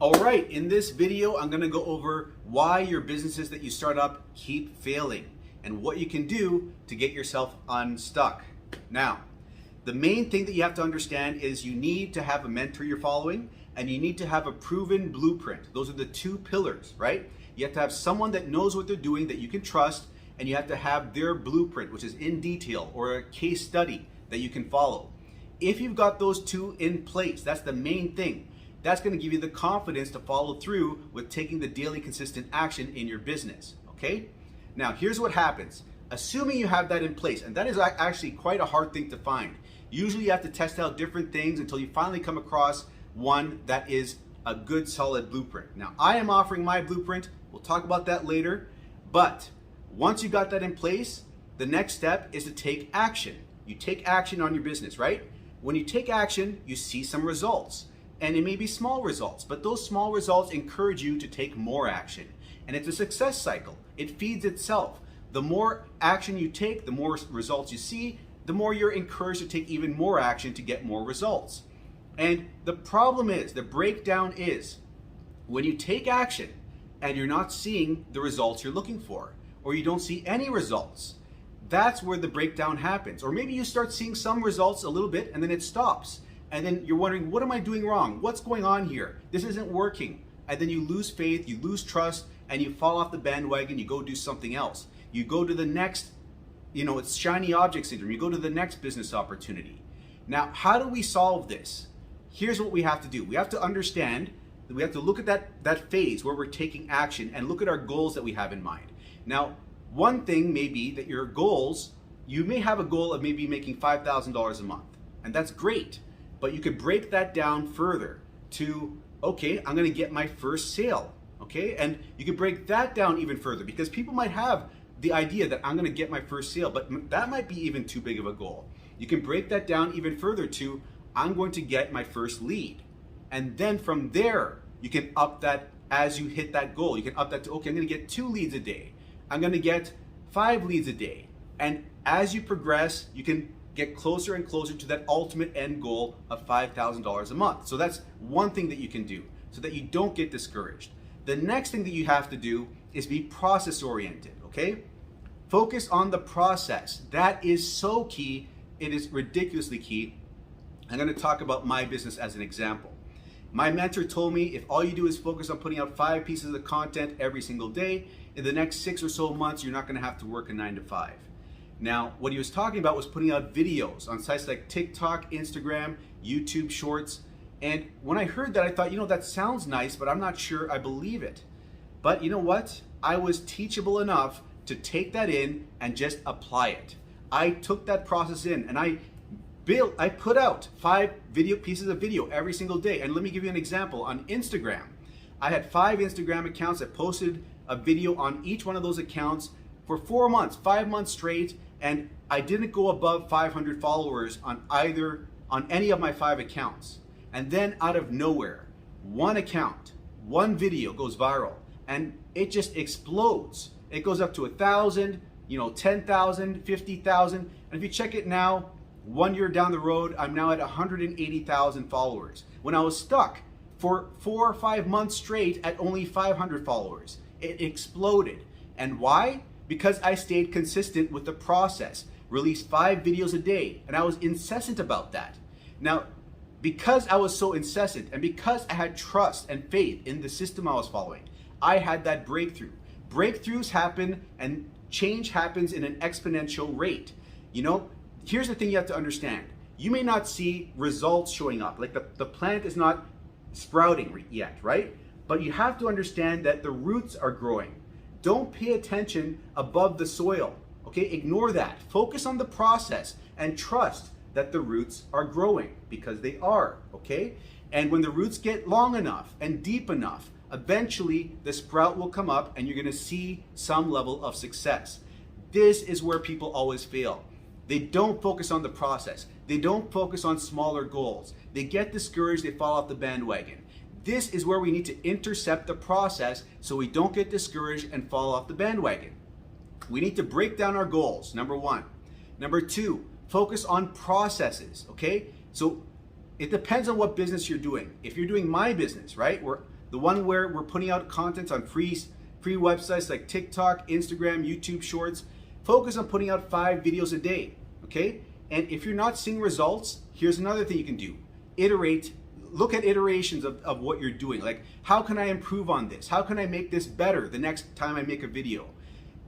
All right, in this video, I'm gonna go over why your businesses that you start up keep failing and what you can do to get yourself unstuck. Now, the main thing that you have to understand is you need to have a mentor you're following and you need to have a proven blueprint. Those are the two pillars, right? You have to have someone that knows what they're doing that you can trust, and you have to have their blueprint, which is in detail, or a case study that you can follow. If you've got those two in place, that's the main thing. That's going to give you the confidence to follow through with taking the daily consistent action in your business, okay? Now, here's what happens. Assuming you have that in place, and that is actually quite a hard thing to find. Usually you have to test out different things until you finally come across one that is a good solid blueprint. Now, I am offering my blueprint. We'll talk about that later. But once you got that in place, the next step is to take action. You take action on your business, right? When you take action, you see some results. And it may be small results, but those small results encourage you to take more action. And it's a success cycle. It feeds itself. The more action you take, the more results you see, the more you're encouraged to take even more action to get more results. And the problem is, the breakdown is, when you take action and you're not seeing the results you're looking for, or you don't see any results, that's where the breakdown happens. Or maybe you start seeing some results a little bit and then it stops. And then you're wondering, what am I doing wrong? What's going on here? This isn't working. And then you lose faith, you lose trust, and you fall off the bandwagon, you go do something else. You go to the next, it's shiny object syndrome. You go to the next business opportunity. Now, how do we solve this? Here's what we have to do. We have to understand that we have to look at that phase where we're taking action and look at our goals that we have in mind. Now, one thing may be that your goals, you may have a goal of maybe making $5,000 a month, and that's great. But you could break that down further to, okay, I'm gonna get my first sale, okay? And you could break that down even further because people might have the idea that I'm gonna get my first sale, but that might be even too big of a goal. You can break that down even further to, I'm going to get my first lead. And then from there, you can up that as you hit that goal. You can up that to, okay, I'm gonna get 2 leads a day. I'm gonna get 5 leads a day. And as you progress, you can get closer and closer to that ultimate end goal of $5,000 a month. So that's one thing that you can do so that you don't get discouraged. The next thing that you have to do is be process oriented, okay? Focus on the process. That is so key. It is ridiculously key. I'm gonna talk about my business as an example. My mentor told me if all you do is focus on putting out 5 pieces of content every single day, in the next 6 or so months, you're not gonna have to work a 9 to 5. Now, what he was talking about was putting out videos on sites like TikTok, Instagram, YouTube Shorts. And when I heard that, I thought, that sounds nice, but I'm not sure I believe it. But you know what? I was teachable enough to take that in and just apply it. I took that process in and I put out 5 pieces of video every single day. And let me give you an example. On Instagram, I had 5 Instagram accounts. I posted a video on each one of those accounts for 4 months, 5 months straight, and I didn't go above 500 followers on any of my 5 accounts. And then out of nowhere, one account, one video goes viral, and it just explodes. It goes up to 1,000, 10,000, 50,000, and if you check it now, 1 year down the road, I'm now at 180,000 followers. When I was stuck for 4 or 5 months straight at only 500 followers, it exploded. And why? Because I stayed consistent with the process, released 5 videos a day, and I was incessant about that. Now, because I was so incessant and because I had trust and faith in the system I was following, I had that breakthrough. Breakthroughs happen and change happens in an exponential rate. Here's the thing you have to understand. You may not see results showing up, like the plant is not sprouting yet, right? But you have to understand that the roots are growing. Don't pay attention above the soil, okay? Ignore that. Focus on the process and trust that the roots are growing because they are, okay? And when the roots get long enough and deep enough, eventually the sprout will come up and you're gonna see some level of success. This is where people always fail. They don't focus on the process. They don't focus on smaller goals. They get discouraged, they fall off the bandwagon. This is where we need to intercept the process so we don't get discouraged and fall off the bandwagon. We need to break down our goals, number 1. Number 2, focus on processes, okay? So it depends on what business you're doing. If you're doing my business, right, where the one where we're putting out content on free websites like TikTok, Instagram, YouTube Shorts. Focus on putting out 5 videos a day, okay? And if you're not seeing results, here's another thing you can do. Iterate, look at iterations of what you're doing. Like, how can I improve on this? How can I make this better the next time I make a video?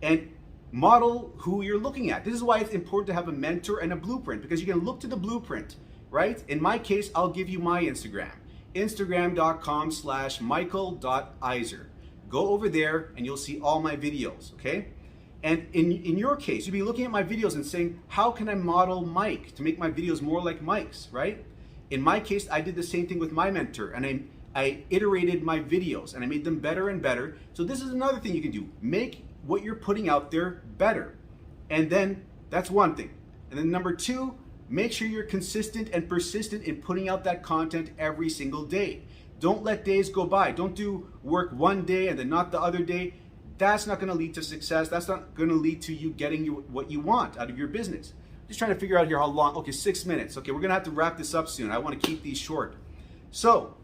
And model who you're looking at. This is why it's important to have a mentor and a blueprint, because you can look to the blueprint, right? In my case, I'll give you my Instagram, instagram.com/michael.iser. Go over there and you'll see all my videos, okay? And in your case, you'll be looking at my videos and saying, how can I model Mike to make my videos more like Mike's, right? In my case, I did the same thing with my mentor, and I iterated my videos and I made them better and better. So this is another thing you can do. Make what you're putting out there better. And then that's one thing. And then number 2, make sure you're consistent and persistent in putting out that content every single day. Don't let days go by. Don't do work one day and then not the other day. That's not going to lead to success. That's not going to lead to you getting what you want out of your business. Just trying to figure out here how long. Okay, 6 minutes. Okay, we're going to have to wrap this up soon. I want to keep these short. So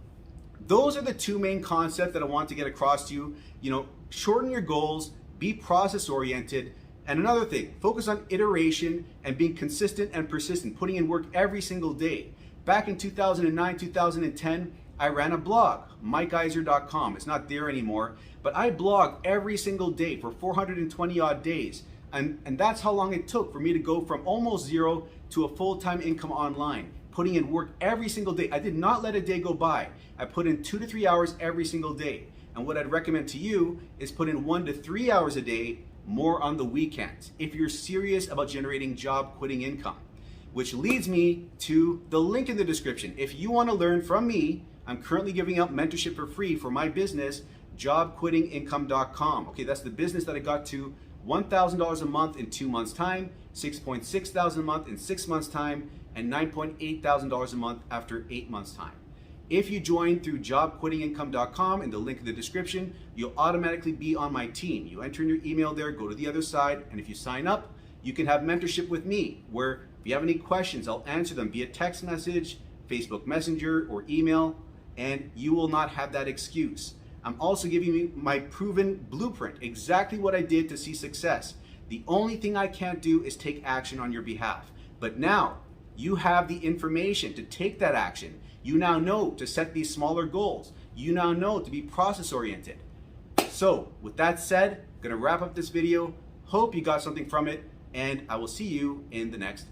those are the 2 main concepts that I want to get across to you. You know, shorten your goals, be process oriented. And another thing, focus on iteration and being consistent and persistent, putting in work every single day. Back in 2009, 2010, I ran a blog, mikeiser.com. It's not there anymore, but I blogged every single day for 420 odd days. And that's how long it took for me to go from almost zero to a full-time income online, putting in work every single day. I did not let a day go by. I put in 2 to 3 hours every single day. And what I'd recommend to you is put in 1 to 3 hours a day, more on the weekends, if you're serious about generating job quitting income. Which leads me to the link in the description. If you want to learn from me, I'm currently giving out mentorship for free for my business, jobquittingincome.com. Okay, that's the business that I got to $1,000 a month in 2 months' time, $6,600 a month in 6 months' time, and $9,800 a month after 8 months' time. If you join through jobquittingincome.com in the link in the description, you'll automatically be on my team. You enter in your email there, go to the other side, and if you sign up, you can have mentorship with me, where if you have any questions, I'll answer them via text message, Facebook Messenger, or email, and you will not have that excuse. I'm also giving you my proven blueprint, exactly what I did to see success. The only thing I can't do is take action on your behalf. But now, you have the information to take that action. You now know to set these smaller goals. You now know to be process oriented. So, with that said, I'm gonna wrap up this video. Hope you got something from it, and I will see you in the next